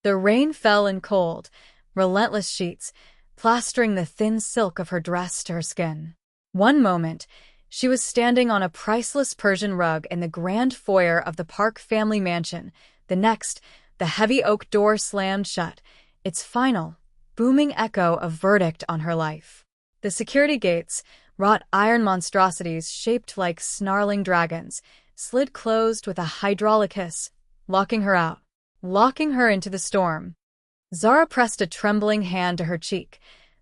The rain fell in cold, relentless sheets, plastering the thin silk of her dress to her skin. One moment, she was standing on a priceless Persian rug in the grand foyer of the Park family mansion. The next, the heavy oak door slammed shut, its final, booming echo a verdict on her life. The security gates, wrought iron monstrosities shaped like snarling dragons, slid closed with a hydraulic hiss, locking her out, locking her into the storm. Zara pressed a trembling hand to her cheek,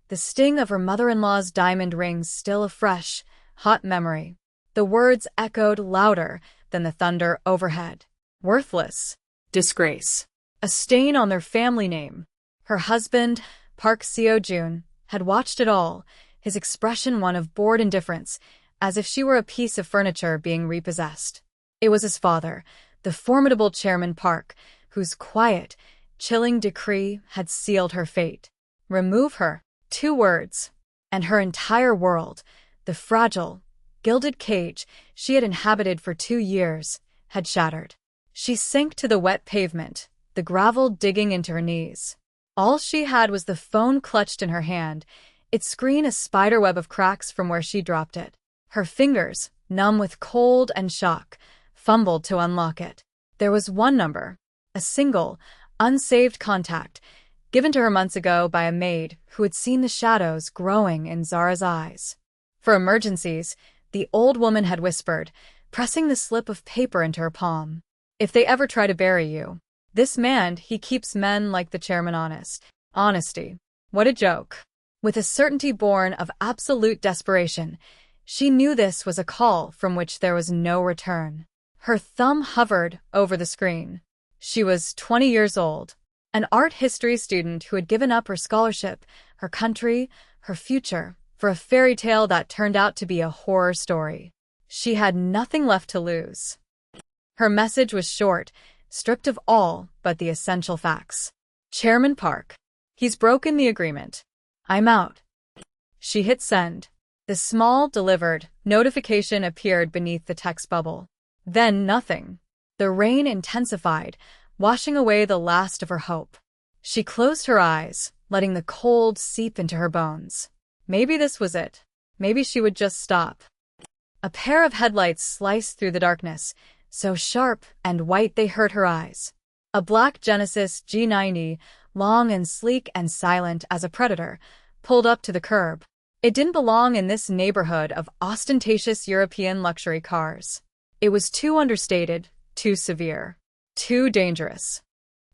the sting of her mother-in-law's diamond rings still a fresh, hot memory. The words echoed louder than the thunder overhead. Worthless. Disgrace. A stain on their family name. Her husband, Park Seo-joon, had watched it all, his expression one of bored indifference, as if she were a piece of furniture being repossessed. It was his father, the formidable Chairman Park, whose quiet, chilling decree had sealed her fate. Remove her. 2 words. And her entire world, the fragile, gilded cage she had inhabited for 2 years, had shattered. She sank to the wet pavement, the gravel digging into her knees. All she had was the phone clutched in her hand, its screen a spiderweb of cracks from where she dropped it. Her fingers, numb with cold and shock, fumbled to unlock it. There was one number, a single, unsaved contact, given to her months ago by a maid who had seen the shadows growing in Zara's eyes. For emergencies, the old woman had whispered, pressing the slip of paper into her palm. If they ever try to bury you, this man, he keeps men like the chairman honest. Honesty. What a joke. With a certainty born of absolute desperation, she knew this was a call from which there was no return. Her thumb hovered over the screen. She was 20 years old, an art history student who had given up her scholarship, her country, her future, for a fairy tale that turned out to be a horror story. She had nothing left to lose. Her message was short, stripped of all but the essential facts. Chairman Park. He's broken the agreement. I'm out. She hit send. The small, delivered notification appeared beneath the text bubble. Then nothing. The rain intensified, washing away the last of her hope. She closed her eyes, letting the cold seep into her bones. Maybe this was it. Maybe she would just stop. A pair of headlights sliced through the darkness, so sharp and white they hurt her eyes. A black Genesis G90, long and sleek and silent as a predator, pulled up to the curb. It didn't belong in this neighborhood of ostentatious European luxury cars. It was too understated, too severe, too dangerous.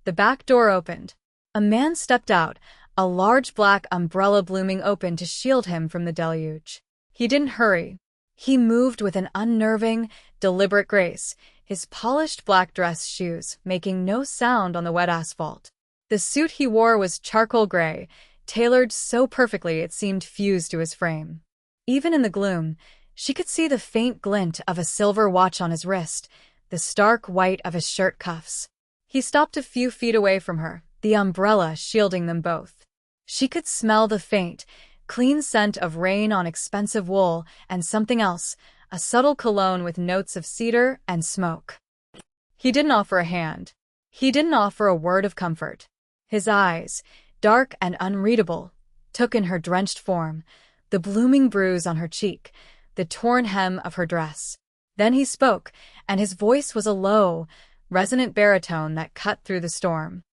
The back door opened. A man stepped out, a large black umbrella blooming open to shield him from the deluge. He didn't hurry. He moved with an unnerving, deliberate grace, his polished black dress shoes making no sound on the wet asphalt. The suit he wore was charcoal gray, tailored so perfectly it seemed fused to his frame. Even in the gloom, she could see the faint glint of a silver watch on his wrist, the stark white of his shirt cuffs. He stopped a few feet away from her, the umbrella shielding them both. She could smell the faint, clean scent of rain on expensive wool and something else, a subtle cologne with notes of cedar and smoke. He didn't offer a hand. He didn't offer a word of comfort. His eyes, dark and unreadable, took in her drenched form, the blooming bruise on her cheek, the torn hem of her dress. Then he spoke, and his voice was a low, resonant baritone that cut through the storm.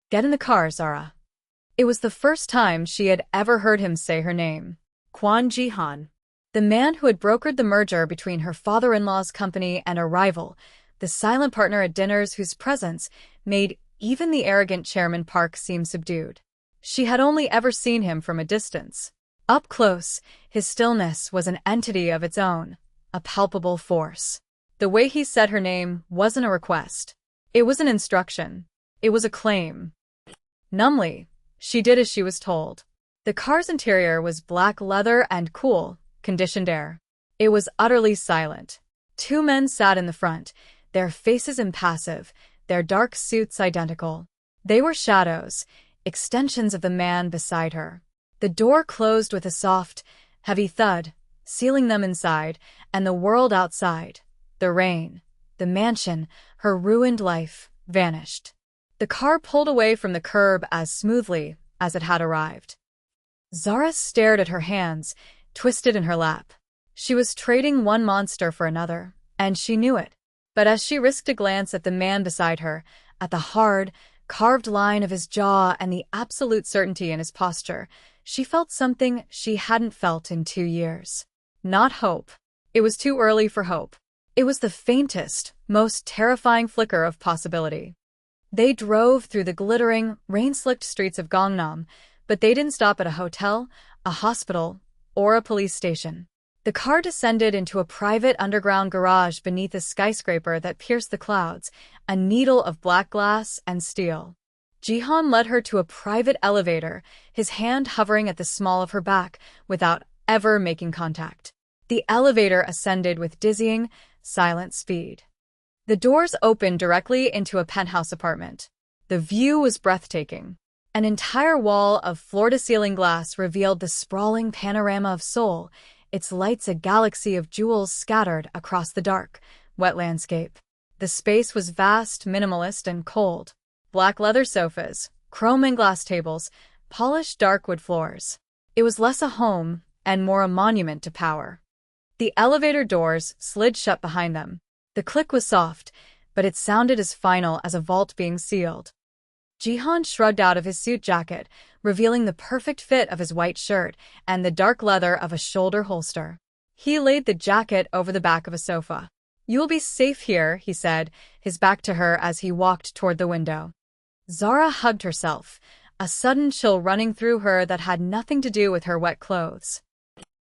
"Get in the car, Zara." It was the first time she had ever heard him say her name. Quan Jihan. The man who had brokered the merger between her father-in-law's company and a rival, the silent partner at dinners whose presence made even the arrogant Chairman Park seem subdued. She had only ever seen him from a distance. Up close, his stillness was an entity of its own, a palpable force. The way he said her name wasn't a request. It was an instruction. It was a claim. Numbly, she did as she was told. The car's interior was black leather and cool, conditioned air. It was utterly silent. 2 men sat in the front, their faces impassive, their dark suits identical. They were shadows, extensions of the man beside her. The door closed with a soft, heavy thud, sealing them inside, and the world outside, the rain, the mansion, her ruined life, vanished. The car pulled away from the curb as smoothly as it had arrived. Zara stared at her hands, twisted in her lap. She was trading one monster for another, and she knew it. But as she risked a glance at the man beside her, at the hard, carved line of his jaw and the absolute certainty in his posture, she felt something she hadn't felt in 2 years. Not hope. It was too early for hope. It was the faintest, most terrifying flicker of possibility. They drove through the glittering, rain-slicked streets of Gangnam, but they didn't stop at a hotel, a hospital, or a police station. The car descended into a private underground garage beneath a skyscraper that pierced the clouds, a needle of black glass and steel. Jihan led her to a private elevator, his hand hovering at the small of her back without ever making contact. The elevator ascended with dizzying, silent speed. The doors opened directly into a penthouse apartment. The view was breathtaking. An entire wall of floor-to-ceiling glass revealed the sprawling panorama of Seoul, its lights a galaxy of jewels scattered across the dark, wet landscape. The space was vast, minimalist, and cold. Black leather sofas, chrome and glass tables, polished dark wood floors. It was less a home and more a monument to power. The elevator doors slid shut behind them. The click was soft, but it sounded as final as a vault being sealed. Jihan shrugged out of his suit jacket, revealing the perfect fit of his white shirt and the dark leather of a shoulder holster. He laid the jacket over the back of a sofa. "You will be safe here," he said, his back to her as he walked toward the window. Zara hugged herself, a sudden chill running through her that had nothing to do with her wet clothes.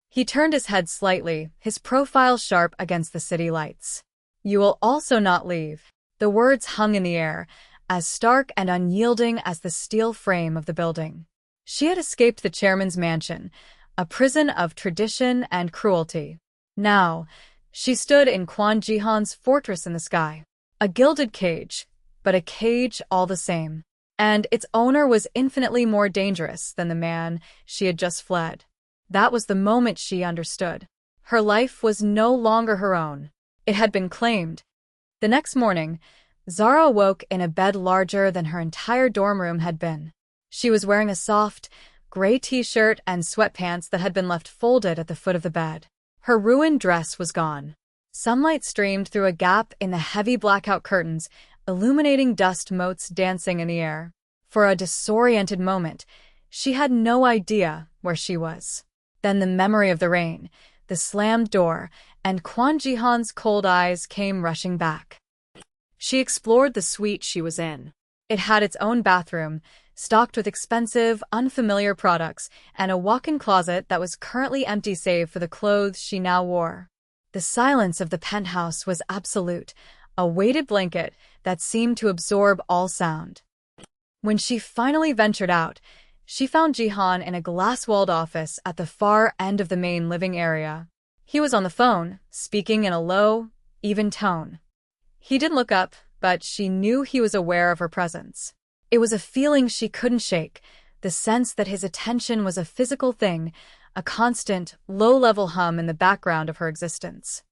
He turned his head slightly, his profile sharp against the city lights. "You will also not leave." The words hung in the air, as stark and unyielding as the steel frame of the building. She had escaped the chairman's mansion, a prison of tradition and cruelty. Now, she stood in Quan Jihan's fortress in the sky. A gilded cage, but a cage all the same. And its owner was infinitely more dangerous than the man she had just fled. That was the moment she understood. Her life was no longer her own. It had been claimed. The next morning, Zara awoke in a bed larger than her entire dorm room had been. She was wearing a soft, gray t-shirt and sweatpants that had been left folded at the foot of the bed. Her ruined dress was gone. Sunlight streamed through a gap in the heavy blackout curtains, illuminating dust motes dancing in the air. For a disoriented moment, she had no idea where she was. Then the memory of the rain, the slammed door, and Quan Jihan's cold eyes came rushing back. She explored the suite she was in. It had its own bathroom, stocked with expensive, unfamiliar products, and a walk-in closet that was currently empty save for the clothes she now wore. The silence of the penthouse was absolute, a weighted blanket that seemed to absorb all sound. When she finally ventured out, she found Jihan in a glass-walled office at the far end of the main living area. He was on the phone, speaking in a low, even tone. He didn't look up, but she knew he was aware of her presence. It was a feeling she couldn't shake, the sense that his attention was a physical thing, a constant, low-level hum in the background of her existence.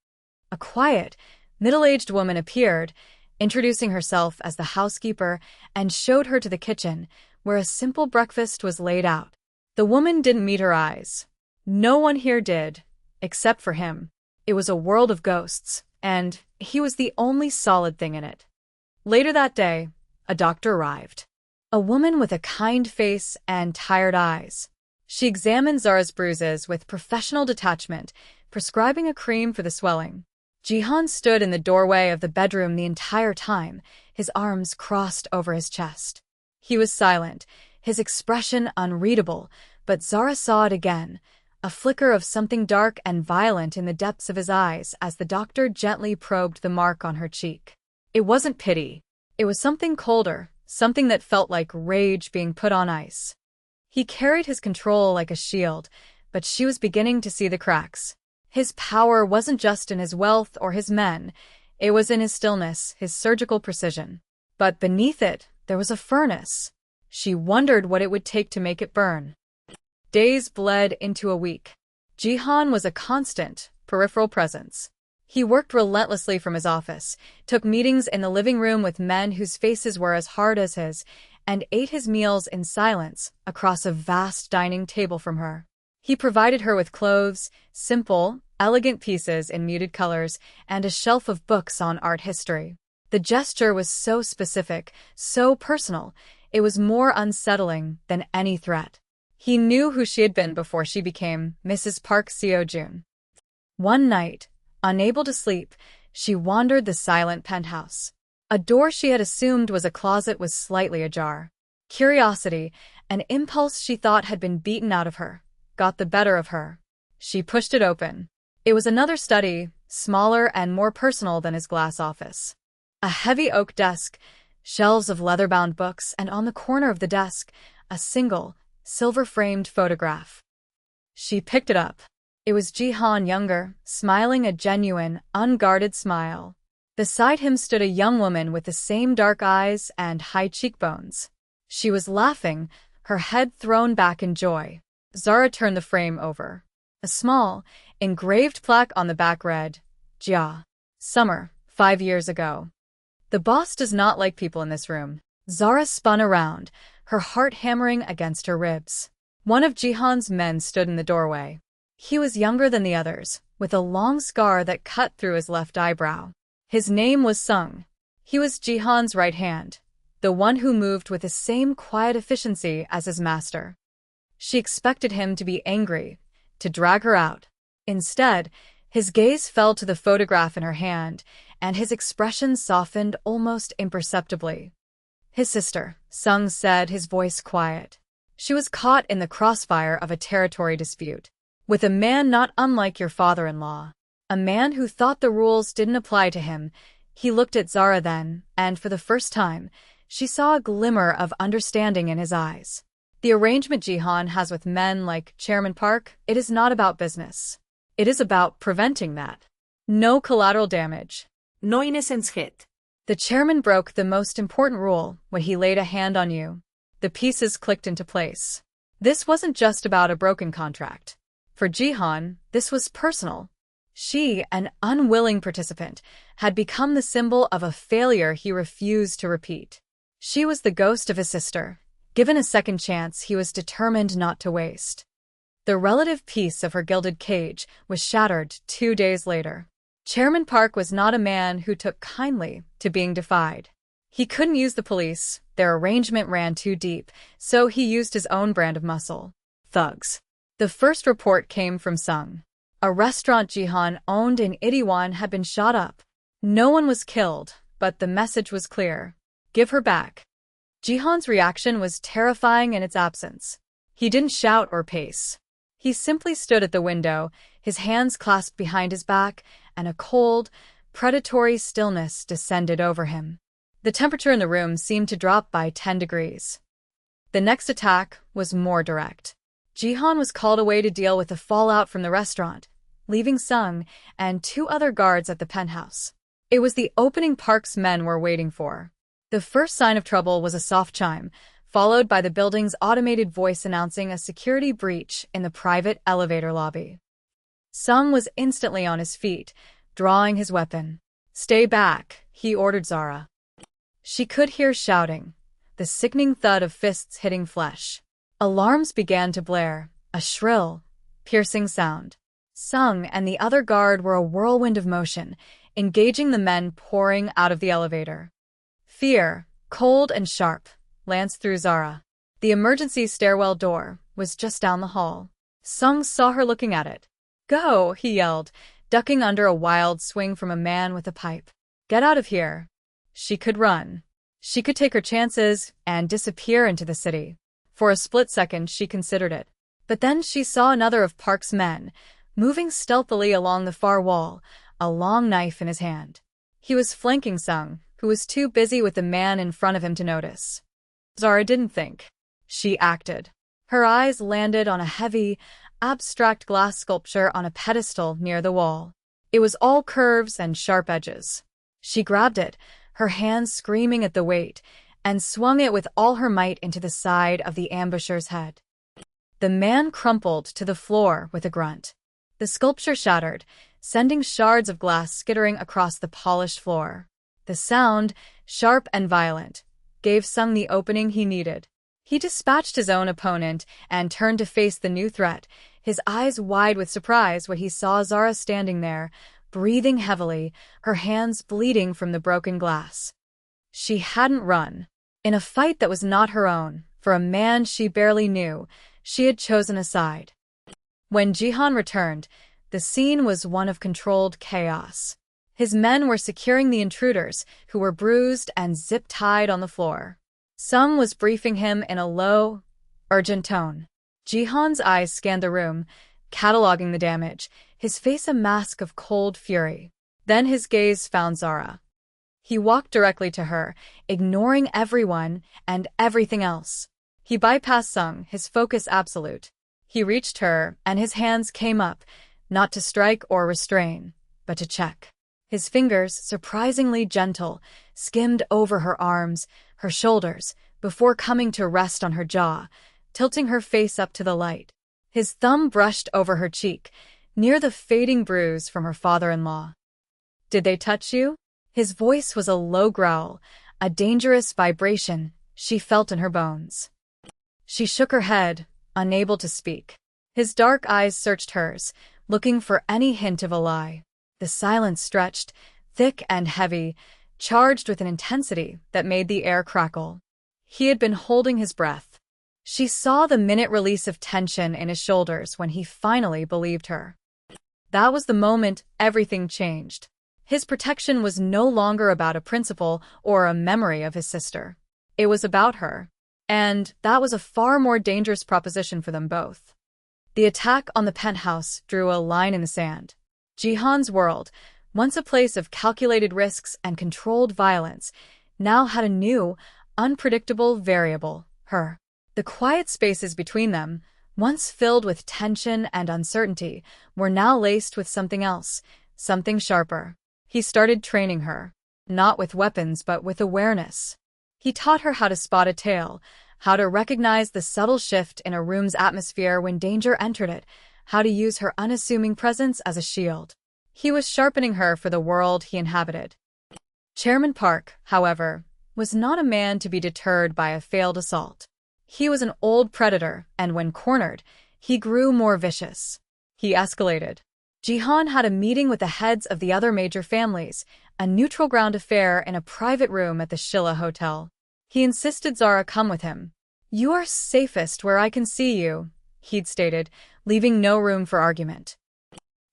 A quiet, middle-aged woman appeared, introducing herself as the housekeeper, and showed her to the kitchen, where a simple breakfast was laid out. The woman didn't meet her eyes. No one here did, except for him. It was a world of ghosts, and he was the only solid thing in it. Later that day, a doctor arrived. A woman with a kind face and tired eyes. She examined Zara's bruises with professional detachment, prescribing a cream for the swelling. Jihan stood in the doorway of the bedroom the entire time, his arms crossed over his chest. He was silent, his expression unreadable, but Zara saw it again, a flicker of something dark and violent in the depths of his eyes as the doctor gently probed the mark on her cheek. It wasn't pity. It was something colder, something that felt like rage being put on ice. He carried his control like a shield, but she was beginning to see the cracks. His power wasn't just in his wealth or his men, it was in his stillness, his surgical precision. But beneath it, there was a furnace. She wondered what it would take to make it burn. Days bled into a week. Jihan was a constant, peripheral presence. He worked relentlessly from his office, took meetings in the living room with men whose faces were as hard as his, and ate his meals in silence across a vast dining table from her. He provided her with clothes, simple, elegant pieces in muted colors, and a shelf of books on art history. The gesture was so specific, so personal, it was more unsettling than any threat. He knew who she had been before she became Mrs. Park Seo-jun. One night, unable to sleep, she wandered the silent penthouse. A door she had assumed was a closet was slightly ajar. Curiosity, an impulse she thought had been beaten out of her, got the better of her. She pushed it open. It was another study, smaller and more personal than his glass office. A heavy oak desk, shelves of leather-bound books, and on the corner of the desk, a single, silver-framed photograph. She picked it up. It was Jihan younger, smiling a genuine, unguarded smile. Beside him stood a young woman with the same dark eyes and high cheekbones. She was laughing, her head thrown back in joy. Zara turned the frame over. A small, engraved plaque on the back read, Jia. Summer, 5 years ago. The boss does not like people in this room. Zara spun around, her heart hammering against her ribs. One of Jihan's men stood in the doorway. He was younger than the others, with a long scar that cut through his left eyebrow. His name was Sung. He was Jihan's right hand, the one who moved with the same quiet efficiency as his master. She expected him to be angry, to drag her out. Instead, his gaze fell to the photograph in her hand, and his expression softened almost imperceptibly. His sister, Sung said, his voice quiet. She was caught in the crossfire of a territory dispute. With a man not unlike your father-in-law. A man who thought the rules didn't apply to him. He looked at Zara then, and for the first time, she saw a glimmer of understanding in his eyes. The arrangement Jihan has with men like Chairman Park, it is not about business. It is about preventing that. No collateral damage. No innocence hit. The chairman broke the most important rule when he laid a hand on you. The pieces clicked into place. This wasn't just about a broken contract. For Jihan, this was personal. She, an unwilling participant, had become the symbol of a failure he refused to repeat. She was the ghost of his sister. Given a second chance, he was determined not to waste. The relative peace of her gilded cage was shattered 2 days later. Chairman Park was not a man who took kindly to being defied. He couldn't use the police, their arrangement ran too deep, so he used his own brand of muscle. Thugs. The first report came from Sung. A restaurant Jihan owned in Itaewon had been shot up. No one was killed, but the message was clear. Give her back. Jihan's reaction was terrifying in its absence. He didn't shout or pace. He simply stood at the window, his hands clasped behind his back, and a cold, predatory stillness descended over him. The temperature in the room seemed to drop by 10 degrees. The next attack was more direct. Jihan was called away to deal with the fallout from the restaurant, leaving Sung and 2 other guards at the penthouse. It was the opening Park's men were waiting for. The first sign of trouble was a soft chime, followed by the building's automated voice announcing a security breach in the private elevator lobby. Sung was instantly on his feet, drawing his weapon. Stay back, he ordered Zara. She could hear shouting, the sickening thud of fists hitting flesh. Alarms began to blare, a shrill, piercing sound. Sung and the other guard were a whirlwind of motion, engaging the men pouring out of the elevator. Fear, cold and sharp, lanced through Zara. The emergency stairwell door was just down the hall. Sung saw her looking at it. Go, he yelled, ducking under a wild swing from a man with a pipe. Get out of here. She could run. She could take her chances and disappear into the city. For a split second, she considered it. But then she saw another of Park's men, moving stealthily along the far wall, a long knife in his hand. He was flanking Sung, who was too busy with the man in front of him to notice. Zara didn't think. She acted. Her eyes landed on a heavy, abstract glass sculpture on a pedestal near the wall. It was all curves and sharp edges. She grabbed it, her hands screaming at the weight, and swung it with all her might into the side of the ambusher's head. The man crumpled to the floor with a grunt. The sculpture shattered, sending shards of glass skittering across the polished floor. The sound, sharp and violent, gave Sung the opening he needed. He dispatched his own opponent and turned to face the new threat, his eyes wide with surprise when he saw Zara standing there, breathing heavily, her hands bleeding from the broken glass. She hadn't run. In a fight that was not her own, for a man she barely knew, she had chosen a side. When Jihan returned, the scene was one of controlled chaos. His men were securing the intruders, who were bruised and zip-tied on the floor. Sung was briefing him in a low, urgent tone. Jihan's eyes scanned the room, cataloging the damage, his face a mask of cold fury. Then his gaze found Zara. He walked directly to her, ignoring everyone and everything else. He bypassed Sung, his focus absolute. He reached her, and his hands came up, not to strike or restrain, but to check. His fingers, surprisingly gentle, skimmed over her arms, her shoulders, before coming to rest on her jaw, tilting her face up to the light. His thumb brushed over her cheek, near the fading bruise from her father-in-law. "Did they touch you?" His voice was a low growl, a dangerous vibration she felt in her bones. She shook her head, unable to speak. His dark eyes searched hers, looking for any hint of a lie. The silence stretched, thick and heavy, charged with an intensity that made the air crackle. He had been holding his breath. She saw the minute release of tension in his shoulders when he finally believed her. That was the moment everything changed. His protection was no longer about a principle or a memory of his sister. It was about her. And that was a far more dangerous proposition for them both. The attack on the penthouse drew a line in the sand. Jihan's world, once a place of calculated risks and controlled violence, now had a new, unpredictable variable, her. The quiet spaces between them, once filled with tension and uncertainty, were now laced with something else, something sharper. He started training her, not with weapons but with awareness. He taught her how to spot a tail, how to recognize the subtle shift in a room's atmosphere when danger entered it, how to use her unassuming presence as a shield. He was sharpening her for the world he inhabited. Chairman Park, however, was not a man to be deterred by a failed assault. He was an old predator, and when cornered, he grew more vicious. He escalated. Jihan had a meeting with the heads of the other major families, a neutral ground affair in a private room at the Shilla Hotel. He insisted Zara come with him. "You are safest where I can see you," he'd stated, leaving no room for argument.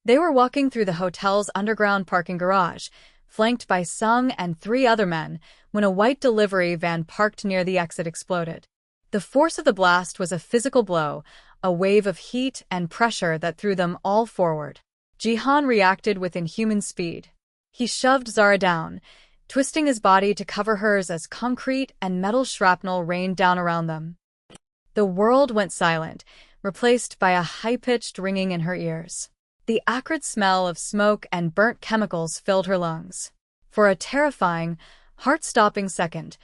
They were walking through the hotel's underground parking garage, flanked by Sung and 3 other men, when a white delivery van parked near the exit exploded. The force of the blast was a physical blow, a wave of heat and pressure that threw them all forward. Jihan reacted with inhuman speed. He shoved Zara down, twisting his body to cover hers as concrete and metal shrapnel rained down around them. The world went silent, replaced by a high-pitched ringing in her ears. The acrid smell of smoke and burnt chemicals filled her lungs. For a terrifying, heart-stopping second,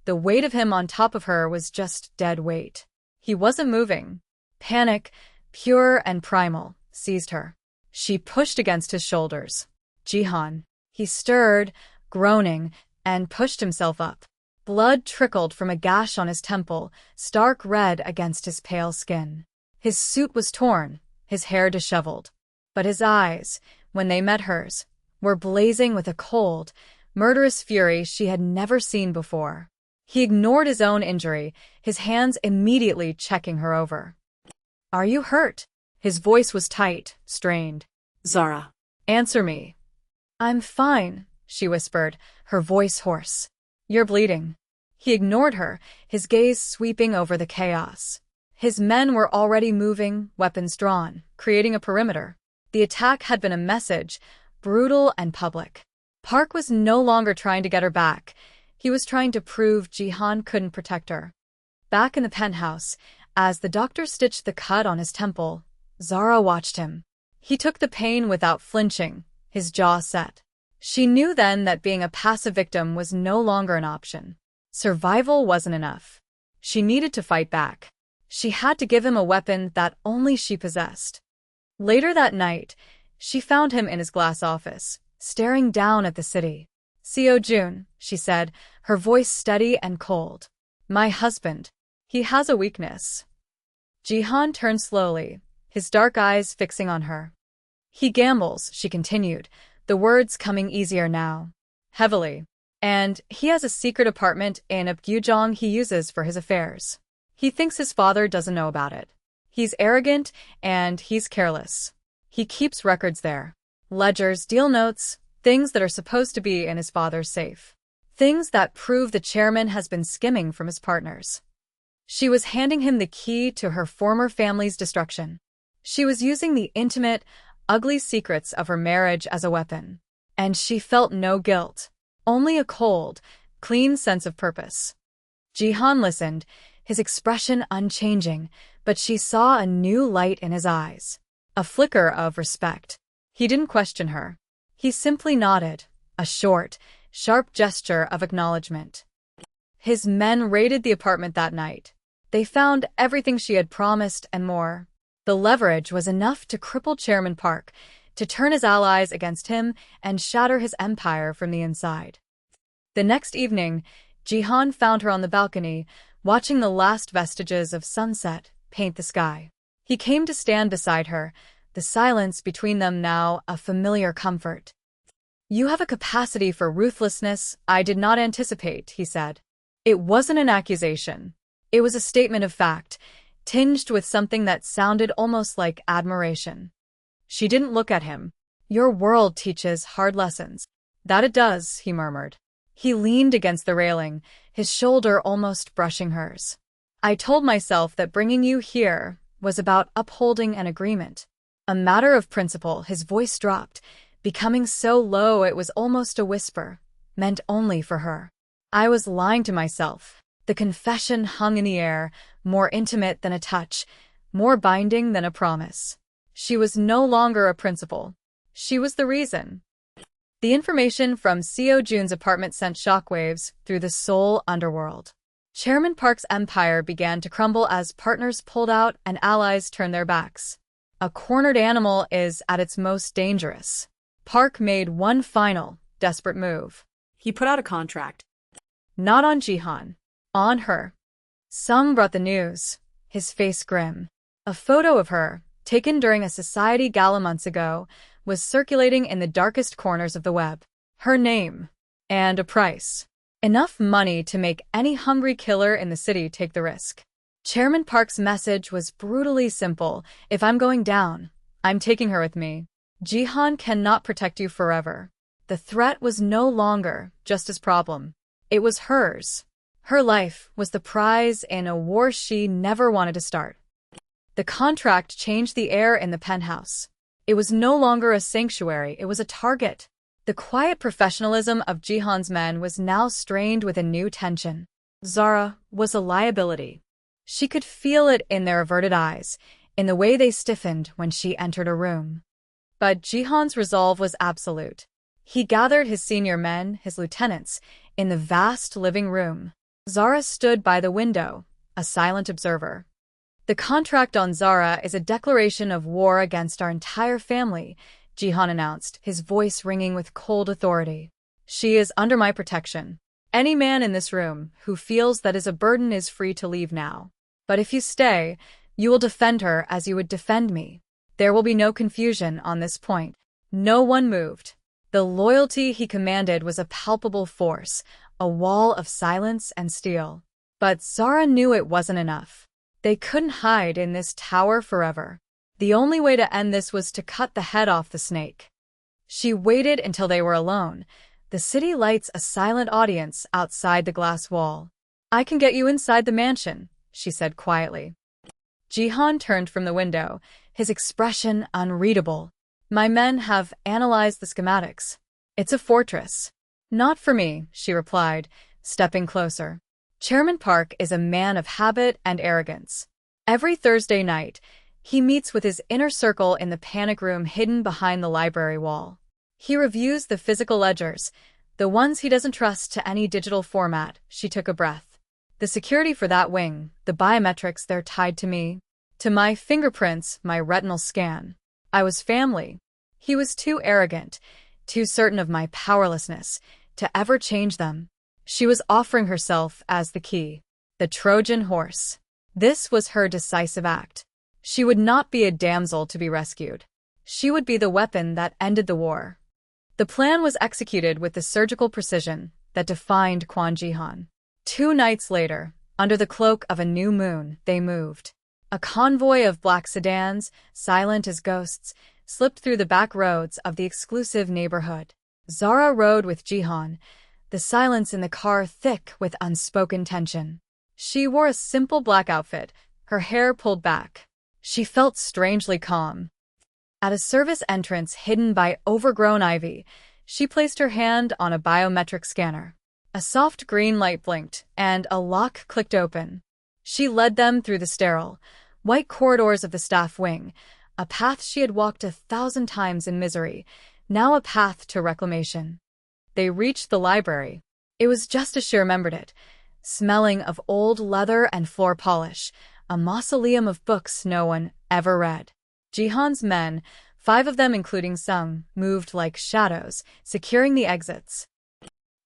the weight of him on top of her was just dead weight. He wasn't moving. Panic, pure and primal, seized her. She pushed against his shoulders. "Jihan." He stirred, groaning, and pushed himself up. Blood trickled from a gash on his temple, stark red against his pale skin. His suit was torn, his hair disheveled. But his eyes, when they met hers, were blazing with a cold, murderous fury she had never seen before. He ignored his own injury, his hands immediately checking her over. "Are you hurt?" His voice was tight, strained. "Zara, "Answer me." "I'm fine," she whispered, her voice hoarse. "You're bleeding." He ignored her, his gaze sweeping over the chaos. His men were already moving, weapons drawn, creating a perimeter. The attack had been a message, brutal and public. Park was no longer trying to get her back. He was trying to prove Jihan couldn't protect her. Back in the penthouse, as the doctor stitched the cut on his temple, Zara watched him. He took the pain without flinching, his jaw set. She knew then that being a passive victim was no longer an option. Survival wasn't enough. She needed to fight back. She had to give him a weapon that only she possessed. Later that night, She found him in his glass office, staring down at the city. "Seo Jun," she said, her voice steady and cold. "My husband. He has a weakness." Jihan turned slowly, his dark eyes fixing on her. "He gambles," she continued, the words coming easier now. "Heavily. And he has a secret apartment in Apgujeong he uses for his affairs. He thinks his father doesn't know about it. He's arrogant and he's careless. He keeps records there. Ledgers, deal notes, things that are supposed to be in his father's safe. Things that prove the chairman has been skimming from his partners." She was handing him the key to her former family's destruction. She was using the intimate, ugly secrets of her marriage as a weapon. And she felt no guilt, only a cold, clean sense of purpose. Jihan listened, his expression unchanging, but she saw a new light in his eyes, a flicker of respect. He didn't question her. He simply nodded, a short, sharp gesture of acknowledgement. His men raided the apartment that night. They found everything she had promised and more. The leverage was enough to cripple Chairman Park, to turn his allies against him and shatter his empire from the inside. The next evening, Jihan found her on the balcony, watching the last vestiges of sunset paint the sky. He came to stand beside her, the silence between them now a familiar comfort. "You have a capacity for ruthlessness I did not anticipate," he said. It wasn't an accusation. It was a statement of fact, tinged with something that sounded almost like admiration. She didn't look at him. "Your world teaches hard lessons." "That it does," he murmured. He leaned against the railing, his shoulder almost brushing hers. "I told myself that bringing you here was about upholding an agreement. A matter of principle." His voice dropped, becoming so low it was almost a whisper, meant only for her. "I was lying to myself." The confession hung in the air, more intimate than a touch, more binding than a promise. She was no longer a principle. She was the reason. The information from Seo Jun's apartment sent shockwaves through the Seoul underworld. Chairman Park's empire began to crumble as partners pulled out and allies turned their backs. A cornered animal is at its most dangerous. Park made one final, desperate move. He put out a contract. Not on Jihan. On her. Sung brought the news, his face grim. A photo of her, taken during a society gala months ago, was circulating in the darkest corners of the web. Her name. And a price. Enough money to make any hungry killer in the city take the risk. Chairman Park's message was brutally simple. "If I'm going down, I'm taking her with me. Jihan cannot protect you forever." The threat was no longer just his problem. It was hers. Her life was the prize in a war she never wanted to start. The contract changed the air in the penthouse. It was no longer a sanctuary, it was a target. The quiet professionalism of Jihan's men was now strained with a new tension. Zara was a liability. She could feel it in their averted eyes, in the way they stiffened when she entered a room. But Jihan's resolve was absolute. He gathered his senior men, his lieutenants, in the vast living room. Zara stood by the window, a silent observer. "The contract on Zara is a declaration of war against our entire family," Jihan announced, his voice ringing with cold authority. "She is under my protection. Any man in this room who feels that is a burden is free to leave now. But if you stay, you will defend her as you would defend me. There will be no confusion on this point." No one moved. The loyalty he commanded was a palpable force, a wall of silence and steel. But Zara knew it wasn't enough. They couldn't hide in this tower forever. The only way to end this was to cut the head off the snake. She waited until they were alone, the city lights a silent audience outside the glass wall. "I can get you inside the mansion," she said quietly. Jihan turned from the window, his expression unreadable. "My men have analyzed the schematics. It's a fortress." "Not for me," she replied, stepping closer. Chairman Park is a man of habit and arrogance. Every Thursday night, he meets with his inner circle in the panic room hidden behind the library wall. He reviews the physical ledgers, the ones he doesn't trust to any digital format. She took a breath. "The security for that wing, the biometrics, they're tied to me. To my fingerprints, my retinal scan. I was family. He was too arrogant, too certain of my powerlessness, to ever change them. She was offering herself as the key, the Trojan horse. This was her decisive act. She would not be a damsel to be rescued. She would be the weapon that ended the war. The plan was executed with the surgical precision that defined Quan Jihan. 2 nights later, under the cloak of a new moon, they moved. A convoy of black sedans, silent as ghosts, slipped through the back roads of the exclusive neighborhood. Zara rode with Jihan, the silence in the car thick with unspoken tension. She wore a simple black outfit, her hair pulled back. She felt strangely calm. At a service entrance hidden by overgrown ivy, she placed her hand on a biometric scanner. A soft green light blinked, and a lock clicked open. She led them through the sterile, white corridors of the staff wing, a path she had walked 1,000 times in misery, now a path to reclamation. They reached the library. It was just as she remembered it, smelling of old leather and floor polish, a mausoleum of books no one ever read. Jihan's men, 5 of them including Sung, moved like shadows, securing the exits.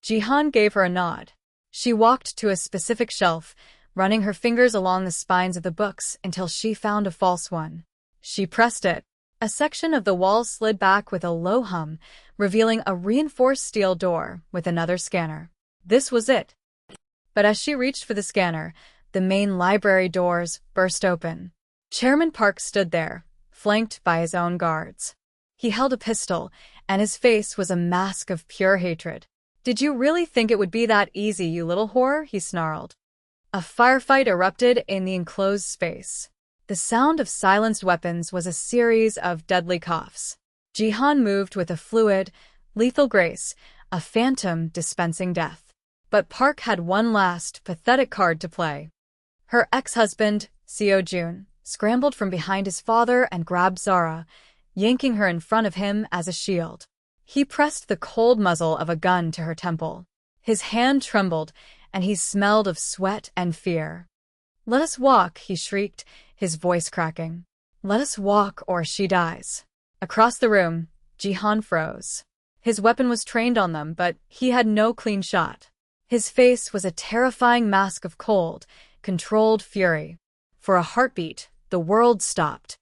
Jihan gave her a nod. She walked to a specific shelf, running her fingers along the spines of the books until she found a false one. She pressed it. A section of the wall slid back with a low hum, revealing a reinforced steel door with another scanner. This was it. But as she reached for the scanner, the main library doors burst open. Chairman Park stood there, flanked by his own guards. He held a pistol, and his face was a mask of pure hatred. "Did you really think it would be that easy, you little whore?" he snarled. A firefight erupted in the enclosed space. The sound of silenced weapons was a series of deadly coughs. Jihan moved with a fluid, lethal grace, a phantom dispensing death. But Park had one last, pathetic card to play. Her ex-husband, Seo-jun, scrambled from behind his father and grabbed Zara, yanking her in front of him as a shield. He pressed the cold muzzle of a gun to her temple. His hand trembled, and he smelled of sweat and fear. "Let us walk," he shrieked, his voice cracking. "Let us walk or she dies." Across the room, Jihan froze. His weapon was trained on them, but he had no clean shot. His face was a terrifying mask of cold, controlled fury. For a heartbeat, the world stopped.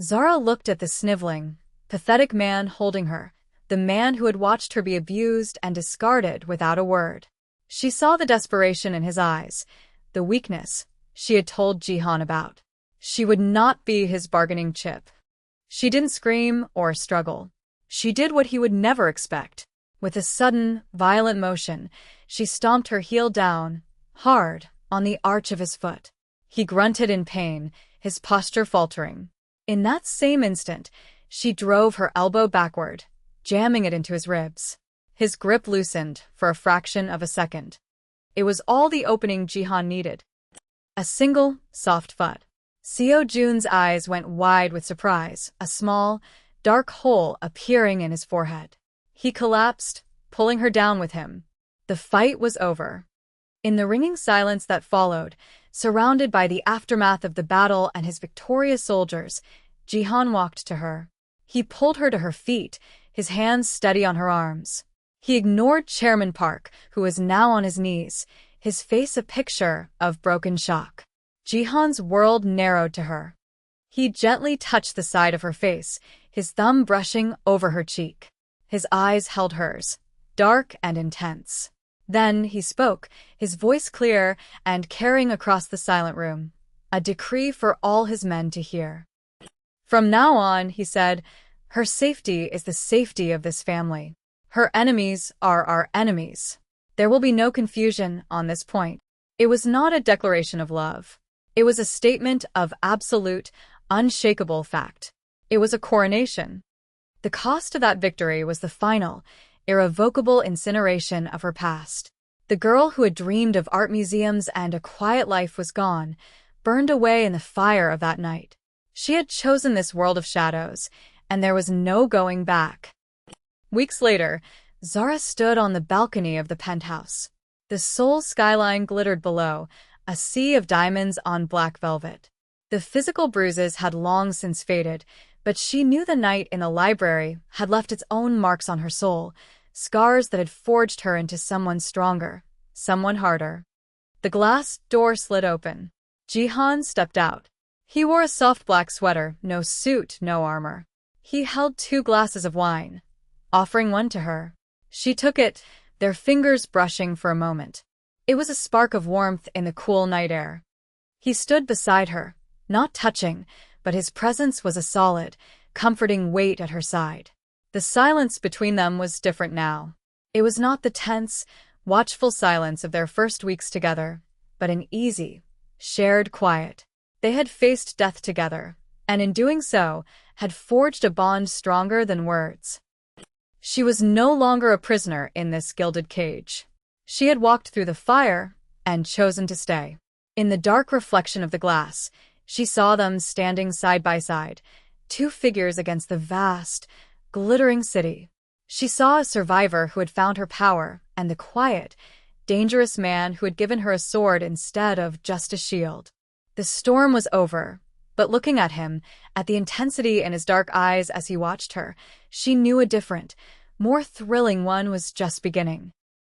Zara looked at the sniveling, pathetic man holding her, the man who had watched her be abused and discarded without a word. She saw the desperation in his eyes, the weakness she had told Jihan about. She would not be his bargaining chip. She didn't scream or struggle. She did what he would never expect. With a sudden, violent motion, she stomped her heel down, hard, on the arch of his foot. He grunted in pain, his posture faltering. In that same instant, she drove her elbow backward, jamming it into his ribs. His grip loosened for a fraction of a second. It was all the opening Jihan needed. A single, soft thud. Seo-jun's eyes went wide with surprise, a small, dark hole appearing in his forehead. He collapsed, pulling her down with him. The fight was over. In the ringing silence that followed, surrounded by the aftermath of the battle and his victorious soldiers, Jihan walked to her. He pulled her to her feet, his hands steady on her arms. He ignored Chairman Park, who was now on his knees, his face a picture of broken shock. Jihan's world narrowed to her. He gently touched the side of her face, his thumb brushing over her cheek. His eyes held hers, dark and intense. Then he spoke, his voice clear and carrying across the silent room, a decree for all his men to hear. "From now on," he said, "her safety is the safety of this family. Her enemies are our enemies. There will be no confusion on this point." It was not a declaration of love. It was a statement of absolute, unshakable fact. It was a coronation. The cost of that victory was the final, irrevocable incineration of her past. The girl who had dreamed of art museums and a quiet life was gone, burned away in the fire of that night. She had chosen this world of shadows, and there was no going back. Weeks later, Zara stood on the balcony of the penthouse. The Seoul skyline glittered below, a sea of diamonds on black velvet. The physical bruises had long since faded, but she knew the night in the library had left its own marks on her soul, scars that had forged her into someone stronger, someone harder. The glass door slid open. Jihan stepped out. He wore a soft black sweater, no suit, no armor. He held 2 glasses of wine, offering one to her. She took it, their fingers brushing for a moment. It was a spark of warmth in the cool night air. He stood beside her, not touching, but his presence was a solid, comforting weight at her side. The silence between them was different now. It was not the tense, watchful silence of their first weeks together, but an easy, shared quiet. They had faced death together, and in doing so, had forged a bond stronger than words. She was no longer a prisoner in this gilded cage. She had walked through the fire and chosen to stay. In the dark reflection of the glass, she saw them standing side by side, 2 figures against the vast, glittering city. She saw a survivor who had found her power and the quiet, dangerous man who had given her a sword instead of just a shield. The storm was over, but looking at him, at the intensity in his dark eyes as he watched her, she knew a different, more thrilling one was just beginning.